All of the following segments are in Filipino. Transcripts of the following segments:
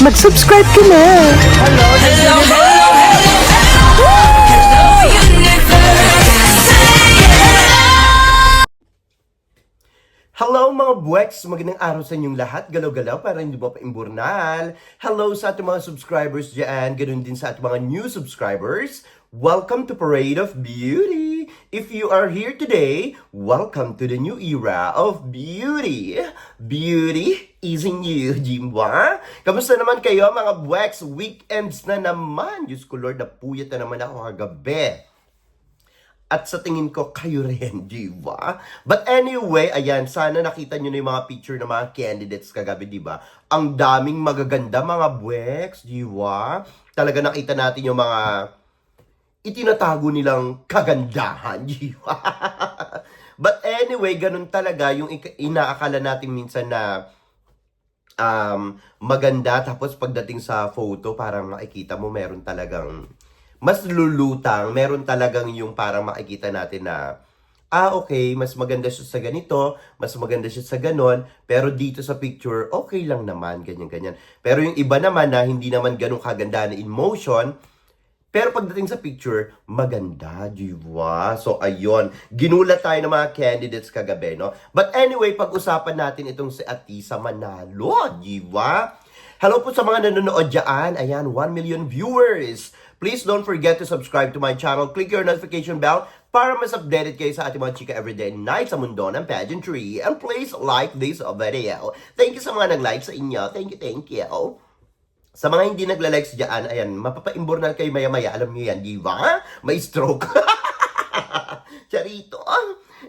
mag-subscribe ka na. Hello, hello, hello, hello, universe. Hello mga buweks! Magandang araw sa inyong lahat. Galaw-galaw para hindi mo pa imburnal. Hello sa ating mga subscribers dyan. Ganun din sa ating mga new subscribers. Welcome to Parade of Beauty! If you are here today, welcome to the new era of beauty. Beauty is in you, Jimwa. Kamusta naman kayo mga buweks? Weekends na naman. Diyos ko Lord, napuyat na naman ako kagabi. At sa tingin ko, kayo rin, di ba? But anyway, ayan, sana nakita nyo na yung mga picture ng mga candidates kagabi, di ba? Ang daming magaganda mga buweks, di ba? Talaga nakita natin yung mga itinatago nilang kagandahan, di ba? But anyway, ganun talaga yung inaakala natin minsan na maganda. Tapos pagdating sa photo, parang makikita mo meron talagang mas lulutang, meron talagang yung parang makikita natin na, okay, mas maganda siya sa ganito, mas maganda siya sa ganon, pero dito sa picture, okay lang naman, ganyan-ganyan. Pero yung iba naman na hindi naman ganun kaganda na in motion, pero pagdating sa picture, maganda, diba? So, ayun, ginulat tayo ng mga candidates kagabi, no? But anyway, pag-usapan natin itong si Atisa Manalo, diba? Hello po sa mga nanonood dyan. Ayan, 1 million viewers. Please don't forget to subscribe to my channel. Click your notification bell para mas updated kayo sa ating mga chika everyday night sa mundo ng pageantry. And please like this video. Thank you sa mga nag-like sa inyo. Thank you. Sa mga hindi nagla-likes dyan, ayan, mapapa-imburnal kayo maya-maya. Alam niyo yan, di ba? May stroke. Charito.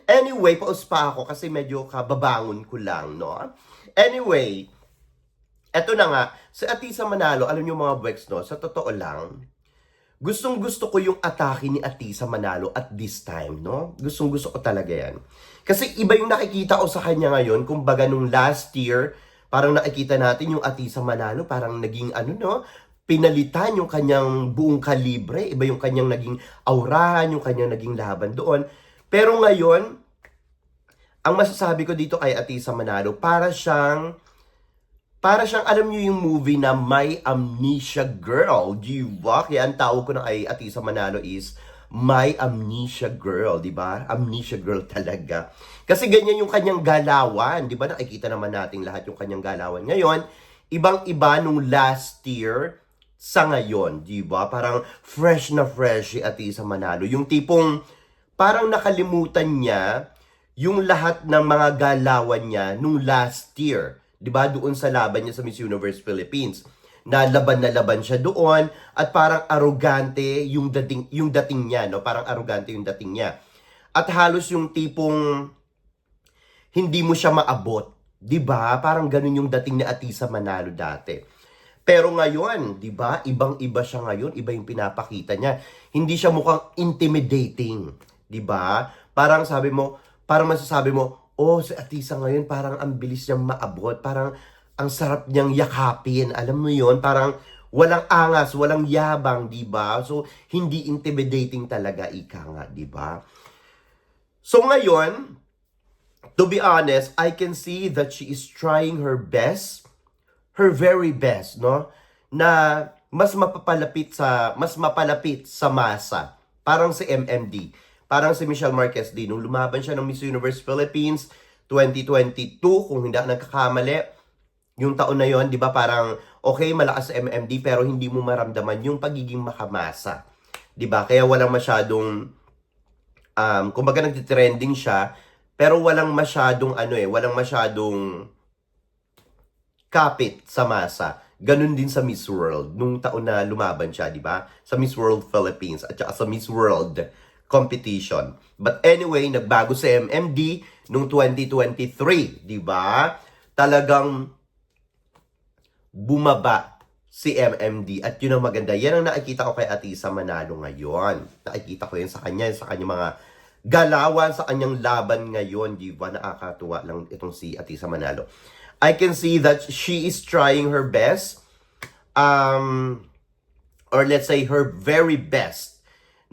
Anyway, paus pa ako kasi medyo kababangon ko lang, no? Anyway, eto na nga, si Atisa Manalo, alam niyo mga buweks, no? Sa totoo lang, gustong-gusto ko yung atake ni Atisa Manalo at this time, no? Gustong-gusto ko talaga yan. Kasi iba yung nakikita ko sa kanya ngayon, kumbaga nung last year, parang nakikita natin yung Atisa Manalo, parang naging pinalitan yung kanyang buong kalibre, iba yung kanyang naging aurahan, yung kanyang naging laban doon. Pero ngayon, ang masasabi ko dito kay Atisa Manalo, para siyang, alam niyo yung movie na My Amnesia Girl, di ba? Kaya ang tawag ko na kay Atisa Manalo is My Amnesia Girl, di ba? Amnesia Girl talaga. Kasi ganyan yung kanyang galawan, di ba? Nakikita naman natin lahat yung kanyang galawan. Ngayon, ibang-iba nung last year sa ngayon, di ba? Parang fresh na fresh si Atisa Manalo. Yung tipong parang nakalimutan niya yung lahat ng mga galawan niya nung last year. 'Di ba? Doon sa laban niya sa Miss Universe Philippines. Na laban siya doon at parang arrogante yung dating niya, no? Parang arrogante yung dating niya. At halos yung tipong hindi mo siya maabot, 'di ba? Parang ganun yung dating ni Atisa Manalo dati. Pero ngayon, 'di ba? Ibang-iba siya ngayon, iba yung pinapakita niya. Hindi siya mukhang intimidating, 'di ba? Parang masasabi mo, oh, si Atisa ngayon parang ang bilis niyang maabot, parang ang sarap niyang yakapin. Alam mo yon, parang walang angas, walang yabang, di ba? So, hindi intimidating talaga, ika nga, di ba? So, ngayon, to be honest, I can see that she is trying her best, her very best, no? Na mas mapalapit sa masa. Parang si MMD. Parang si Michelle Marquez din, nung lumaban siya ng Miss Universe Philippines 2022, kung hindi ako nagkakamali, yung taon na yon, di ba, parang okay, malakas sa MMD, pero hindi mo maramdaman yung pagiging makamasa. Di ba? Kaya walang masyadong, kumbaga nagtitrending siya, pero walang masyadong, walang masyadong kapit sa masa. Ganun din sa Miss World, nung taon na lumaban siya, di ba? Sa Miss World Philippines, at saka sa Miss World competition. But anyway, nagbago sa MMD noong 2023, di ba? Talagang bumaba si MMD at yun ang maganda. Yan ang nakikita ko kay Atisa Manalo ngayon. Nakikita ko yan sa kanyang mga galawan, sa kanyang laban ngayon, di ba? Nakakatuwa lang itong si Atisa Manalo. I can see that she is trying her best, or let's say her very best,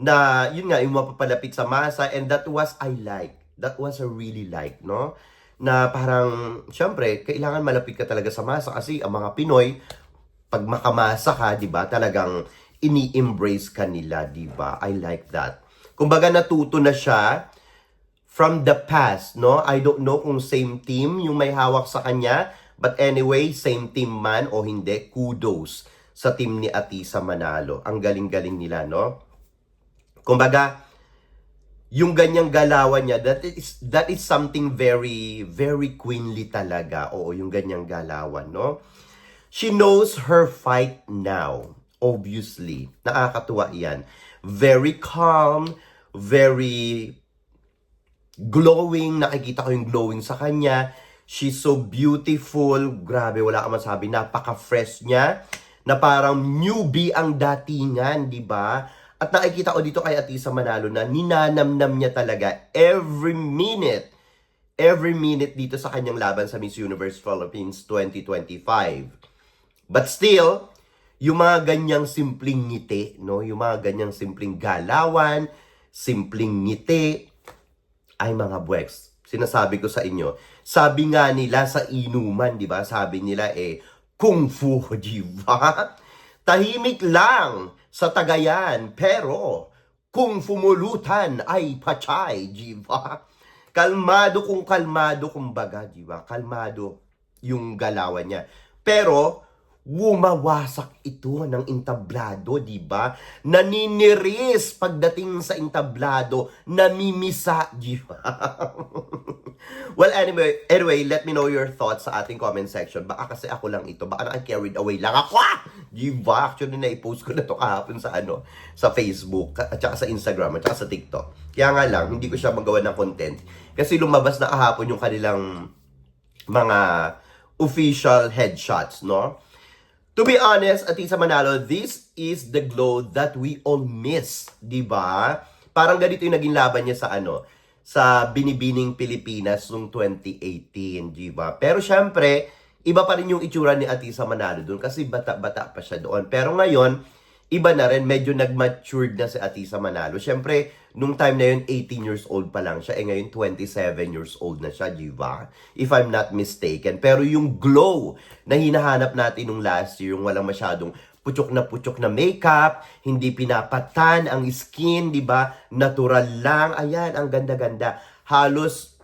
na yun nga, yung mapapalapit sa masa, and that was a really like, no? Na parang, syempre, kailangan malapit ka talaga sa masa kasi ang mga Pinoy, pag makamasa ka, di ba, talagang ini-embrace ka nila, di ba? I like that. Kumbaga natuto na siya from the past, no? I don't know kung same team yung may hawak sa kanya, but anyway, same team man o hindi, kudos sa team ni Atisa Manalo. Ang galing-galing nila, no? Kumbaga, yung ganyang galawan niya, that is something very, very queenly talaga. Oo, yung ganyang galawan, no? She knows her fight now, obviously. Nakakatuwa yan. Very calm, very glowing. Nakikita ko yung glowing sa kanya. She's so beautiful. Grabe, wala ka masabi. Napaka-fresh niya. Na parang newbie ang datingan, di ba? At nakikita ko dito kay Atisa Manalo na ninanamnam niya talaga every minute dito sa kanyang laban sa Miss Universe Philippines 2025. But still, yung mga ganyang simpleng ngiti, no? Yung mga ganyang simpleng galawan, simpleng ngiti, ay mga buweks. Sinasabi ko sa inyo, sabi nga nila sa inuman, di ba? Sabi nila Kung Fu, di ba? Tahimik lang sa Tagayan, pero kung fumulutan ay pachay, di ba? Kalmado, kumbaga, di ba? Kalmado yung galawan niya. Pero, wumawasak ito ng entablado, di ba? Naniniris pagdating sa entablado, namimisa, di ba? Well, anyway, let me know your thoughts sa ating comment section. Baka kasi ako lang ito, baka naka-carried away lang ako, di ba? Actually, na-post ko na to kahapon sa Facebook, at saka sa Instagram, at saka sa TikTok. Kaya nga lang, hindi ko siya magawa ng content. Kasi lumabas na kahapon yung kanilang mga official headshots, no? To be honest, Atisa Manalo, this is the glow that we all miss, di ba? Parang ganito yung naging laban niya sa Binibining Pilipinas noong 2018, di ba? Pero syempre, iba pa rin yung itsura ni Atisa Manalo doon kasi bata-bata pa siya doon. Pero ngayon, iba na rin, medyo nag-matured na si Atisa Manalo. Syempre, nung time na yun, 18 years old pa lang siya. Ngayon, 27 years old na siya, di ba? If I'm not mistaken. Pero yung glow na hinahanap natin nung last year, yung walang masyadong putyok na makeup, hindi pinapatan ang skin, di ba? Natural lang. Ayan, ang ganda-ganda. Halos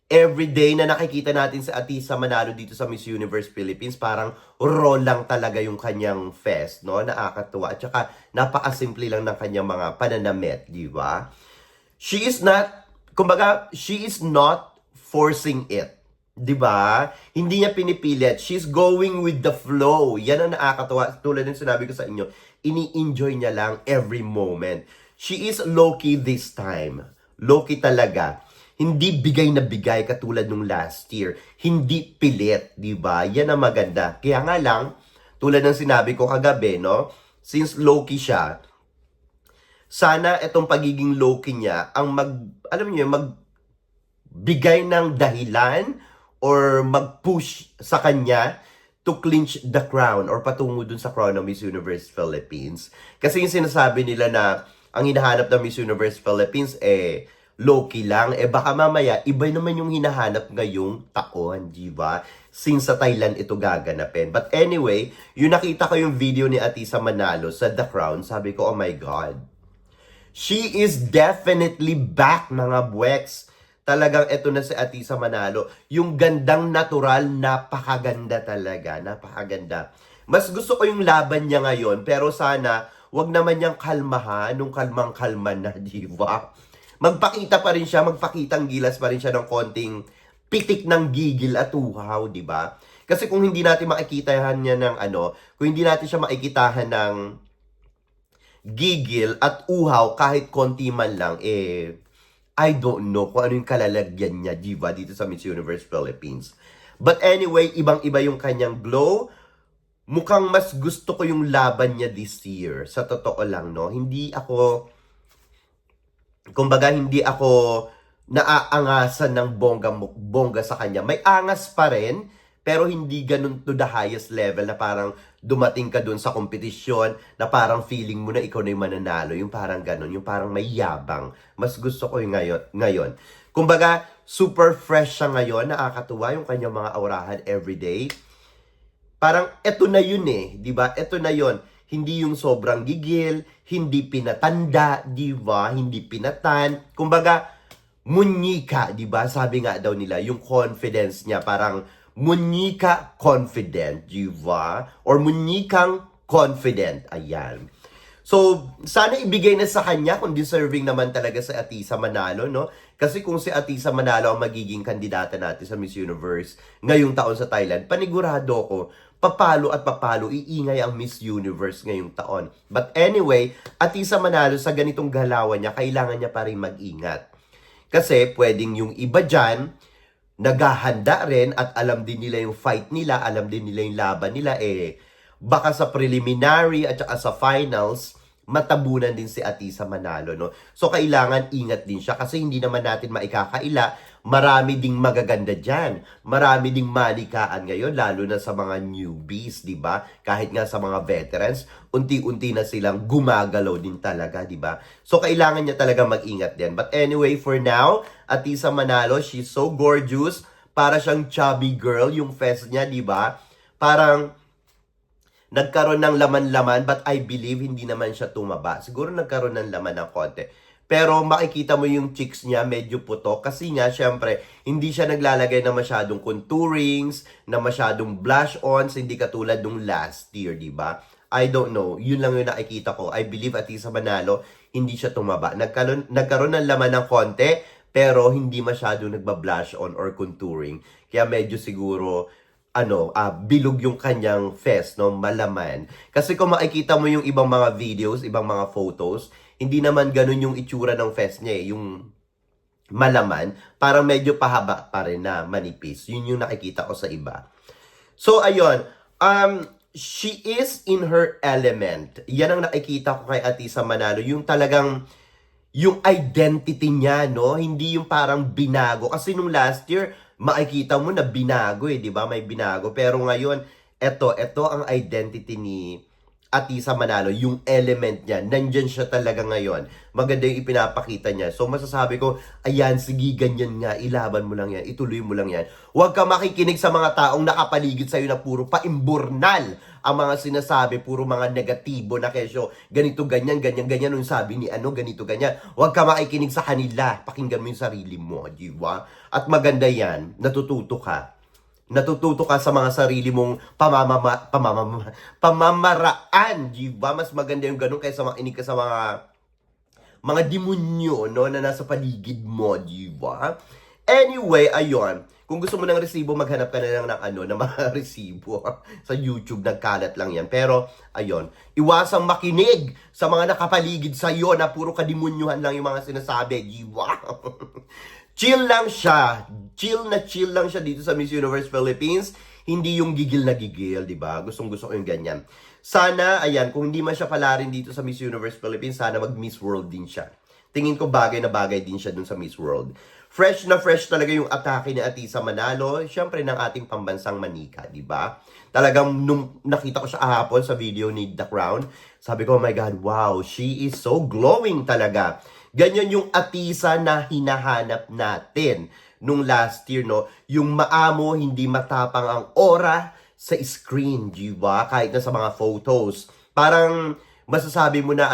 everyday na nakikita natin sa Atisa Manalo dito sa Miss Universe Philippines, parang raw lang talaga yung kanyang fest, no? Nakakatuwa. At saka, napakasimple lang ng kanyang mga pananamit, di ba? She is not forcing it. Di ba? Hindi niya pinipilit. She's going with the flow. Yan ang nakakatuwa. Tulad ng sinabi ko sa inyo, ini-enjoy niya lang every moment. She is low-key this time. Low-key talaga. Hindi bigay na bigay katulad nung last year. Hindi pilit, di ba? Yan ang maganda. Kaya nga lang, tulad ng sinabi ko kagabi, no? Since low-key siya, sana itong pagiging low-key niya, ang magbigay ng dahilan or mag-push sa kanya to clinch the crown or patungo dun sa crown ng Miss Universe Philippines. Kasi yung sinasabi nila na ang hinahanap ng Miss Universe Philippines, low-key lang, baka mamaya, iba naman yung hinahanap ngayong taon, di ba? Since sa Thailand ito gaganapin. But anyway, yung nakita ko yung video ni Atisa Manalo sa The Crown, sabi ko, oh my God. She is definitely back, mga buweks. Talagang ito na si Atisa Manalo. Yung gandang natural, napakaganda talaga. Napakaganda. Mas gusto ko yung laban niya ngayon, pero sana, wag naman niyang kalmahan, nung kalmang-kalma na, di ba? Magpakita pa rin siya, magpakitang gilas pa rin siya ng konting pitik ng gigil at uhaw, di ba? Kasi kung hindi natin makikitahan niya ng kung hindi natin siya makikitahan ng gigil at uhaw kahit konti man lang, I don't know kung ano yung kalalagyan niya, di ba, dito sa Miss Universe Philippines. But anyway, ibang-iba yung kanyang glow. Mukhang mas gusto ko yung laban niya this year. Sa totoo lang, no? Hindi ako naaangasan ng bongga sa kanya. May angas pa rin, pero hindi ganun to the highest level na parang dumating ka dun sa kompetisyon na parang feeling mo na ikaw na yung mananalo. Yung parang ganun, yung parang may yabang. Mas gusto ko yung ngayon. Kumbaga, super fresh siya ngayon. Nakakatuwa yung kanyang mga aurahan everyday. Parang eto na yun eh, 'di ba? Eto na yun. Hindi yung sobrang gigil, hindi pinatanda, 'di ba? Hindi pinatan. Kumbaga, munyika, 'di ba? Sabi nga daw nila, yung confidence niya parang munyika confident, 'di ba? Or munyikang confident. Ayan. So, sana ibigay na sa kanya kung deserving naman talaga sa Atisa Manalo, no? Kasi kung si Atisa Manalo ang magiging kandidata natin sa Miss Universe ngayong taon sa Thailand, panigurado ko, papalo at papalo, iingay ang Miss Universe ngayong taon. But anyway, Atisa Manalo sa ganitong galawan niya, kailangan niya pa rin mag-ingat. Kasi pwedeng yung iba dyan, naghahanda rin at alam din nila yung fight nila, alam din nila yung laban nila, baka sa preliminary at saka sa finals, matabunan din si Atisa Manalo, no? So, kailangan ingat din siya kasi hindi naman natin maikakaila. Marami ding magaganda dyan. Marami ding malikaan ngayon, lalo na sa mga newbies, di ba? Kahit nga sa mga veterans, unti-unti na silang gumagalaw din talaga, di ba? So, kailangan niya talaga mag-ingat din. But anyway, for now, Atisa Manalo, she's so gorgeous. Para siyang chubby girl, yung face niya, di ba? Parang nagkaroon ng laman-laman, but I believe hindi naman siya tumaba. Siguro nagkaroon ng laman ng konti. Pero makikita mo yung cheeks niya, medyo putok. Kasi nga, syempre, hindi siya naglalagay na masyadong contourings, na masyadong blush-ons, hindi katulad nung last year, di ba? I don't know. Yun lang yung nakikita ko. I believe Atisa Manalo, hindi siya tumaba. Nagkaroon ng laman ng konti, pero hindi masyadong nagbablush on or contouring. Kaya medyo siguro bilog yung kanyang face, no, malaman. Kasi kung makikita mo yung ibang mga videos, ibang mga photos, hindi naman ganun yung itsura ng face niya, yung malaman, parang medyo pahaba pa rin na manipis. Yun yung nakikita ko sa iba. So, ayun, she is in her element. Yan ang nakikita ko kay Atisa Manalo, yung talagang yung identity niya, no? Hindi yung parang binago. Kasi nung last year, makikita mo na binago di ba? May binago. Pero ngayon, ito ang identity ni Atisa Manalo, yung element niya. Nandyan siya talaga ngayon. Maganda yung ipinapakita niya. So, masasabi ko, ayan, sige, ganyan nga. Ilaban mo lang yan. Ituloy mo lang yan. Huwag ka makikinig sa mga taong nakapaligid sa'yo na puro paimburnal ang mga sinasabi, puro mga negatibo na kesyo. Ganito, ganyan, ganyan, ganyan. Yung sabi ni ganito, ganyan. Huwag ka makikinig sa kanila. Pakinggan mo yung sarili mo, di ba? At maganda yan. Natututo ka. Natututo ka sa mga sarili mong pamamaraan, di ba? Mas maganda yung ganun kaysa makinig ka sa mga demonyo, no, na nasa paligid mo, di ba? Anyway, ayun. Kung gusto mo ng resibo, maghanap ka na lang ng mga resibo. Sa YouTube, nagkalat lang yan. Pero, ayun. Iwasang makinig sa mga nakapaligid sa'yo na puro kadimunyuhan lang yung mga sinasabi, di ba? Chill lang siya. Chill lang siya dito sa Miss Universe Philippines. Hindi yung gigil na gigil, di ba? Gustong-gusto ko yung ganyan. Sana, ayan, kung hindi man siya pala rin dito sa Miss Universe Philippines, sana mag-Miss World din siya. Tingin ko bagay na bagay din siya dun sa Miss World. Fresh na fresh talaga yung atake ni Atisa Manalo. Siyempre, ng ating pambansang manika, di ba? Talagang nung nakita ko siya kahapon sa video ni The Crown, sabi ko, oh my God, wow, she is so glowing talaga. Ganyan yung Atisa na hinahanap natin nung last year, no? Yung maamo, hindi matapang ang aura sa screen, di ba? Kahit na sa mga photos. Parang masasabi mo na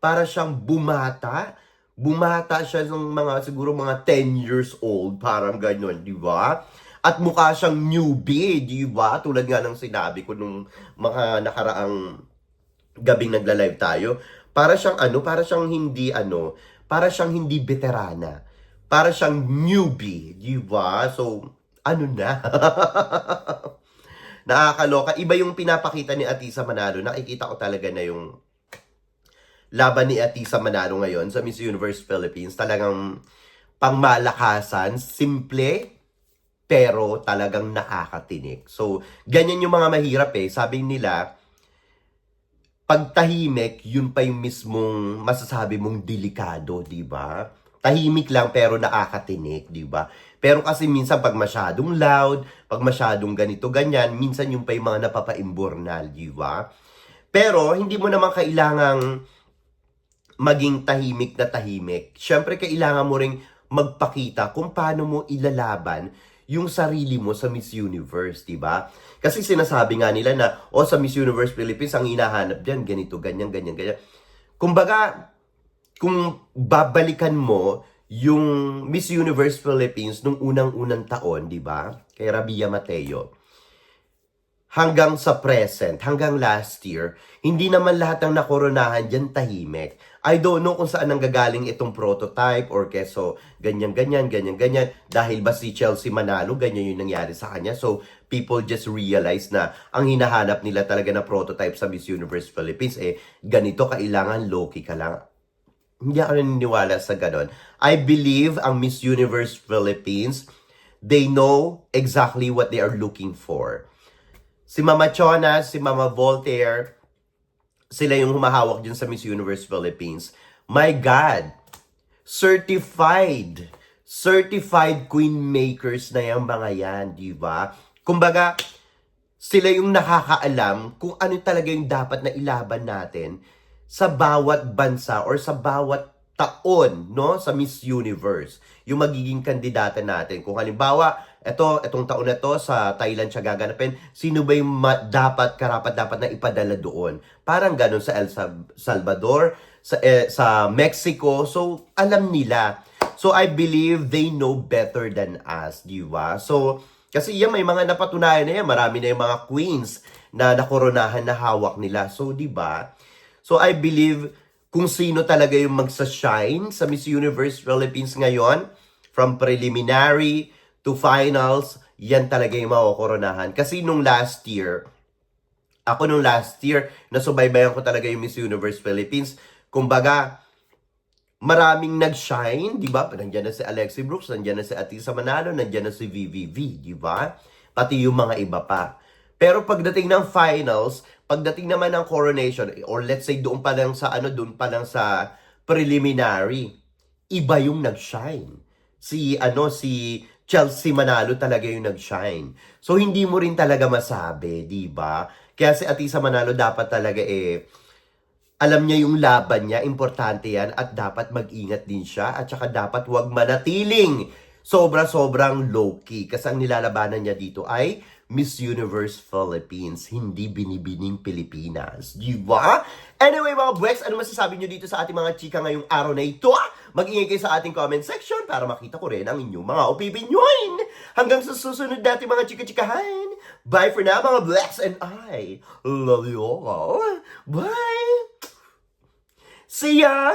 para siyang bumata. Bumata siya ng siguro mga 10 years old, parang ganyan, di ba? At mukha siyang newbie, di ba? Tulad nga ng sinabi ko nung mga nakaraang gabing nagla-live tayo. Para siyang para siyang hindi veterana. Para siyang newbie, di ba? So, nakakaloka. Iba yung pinapakita ni Atisa Manalo. Nakikita ko talaga na yung laban ni Atisa Manalo ngayon sa Miss Universe Philippines. Talagang pangmalakasan, simple, pero talagang nakakatinik. So, ganyan yung mga mahirap Sabi nila, pag tahimik, yun pa yung mismong masasabi mong delikado, di ba? Tahimik lang pero nakakatinik, di ba? Pero kasi minsan pag masyadong loud, pag masyadong ganito, ganyan, minsan yung pa yung mga napapaimburnal, di ba? Pero hindi mo naman kailangang maging tahimik na tahimik. Siyempre, kailangan mo ring magpakita kung paano mo ilalaban yung sarili mo sa Miss Universe, di ba? Kasi sinasabi nga nila na, sa Miss Universe Philippines, ang hinahanap dyan, ganito, ganyan, ganyan, ganyan. Kumbaga, kung babalikan mo yung Miss Universe Philippines nung unang-unang taon, di ba? Kay Rabia Mateo, hanggang sa present, hanggang last year, hindi naman lahat ng nakoronahan dyan tahimik. I don't know kung saan nanggagaling itong prototype or keso ganyan-ganyan, ganyan-ganyan. Dahil ba si Chelsea Manalo, ganyan yung nangyari sa kanya. So, people just realize na ang hinahanap nila talaga na prototype sa Miss Universe Philippines, ganito kailangan, low-key ka lang. Hindi ako naniniwala sa ganon. I believe ang Miss Universe Philippines, they know exactly what they are looking for. Si Mama Chona, si Mama Voltaire, sila yung humahawak dyan sa Miss Universe Philippines. My God! Certified queen makers na yung mga yan, di ba? Kumbaga, sila yung nakakaalam kung ano talaga yung dapat na ilaban natin sa bawat bansa or sa bawat taon, no, sa Miss Universe, yung magiging kandidata natin. Kung halimbawa, etong taon na to sa Thailand siya gaganapin, sino ba yung karapat-dapat na ipadala doon? Parang ganun sa El Salvador, sa Mexico. So, alam nila. So, I believe they know better than us, di ba? So, kasi yan, may mga napatunayan na yan. Marami na yung mga queens na nakoronahan na hawak nila. So, di ba? So, I believe kung sino talaga yung magsa-shine sa Miss Universe Philippines ngayon, from preliminary to finals, yan talaga yung makokoronahan. Kasi nung last year, nasubaybayan ko talaga yung Miss Universe Philippines. Kumbaga, maraming nag-shine, di ba? Nandiyan na si Alexi Brooks, nandiyan na si Atisa Manalo, nandiyan na si VVV, di ba? Pati yung mga iba pa. Pero pagdating ng finals, pagdating naman ng coronation, or let's say doon pa lang sa preliminary, iba yung nag-shine. Si Chelsea Manalo talaga yung nag-shine. So hindi mo rin talaga masabi, di ba? Kaya si Atisa Manalo dapat talaga alam niya yung laban niya, importante yan, at dapat mag-ingat din siya, at saka dapat wag manatiling sobra-sobrang low-key. Kasi ang nilalabanan niya dito ay Miss Universe Philippines, hindi binibining Pilipinas. Di ba? Anyway, mga buweks, ano masasabi nyo dito sa ating mga chika ngayong araw na ito? Mag-ingay kayo sa ating comment section para makita ko rin ang inyong mga opinion. Hanggang sa susunod natin mga chika-chikahan. Bye for now, mga buweks, and I love you all. Bye! See ya!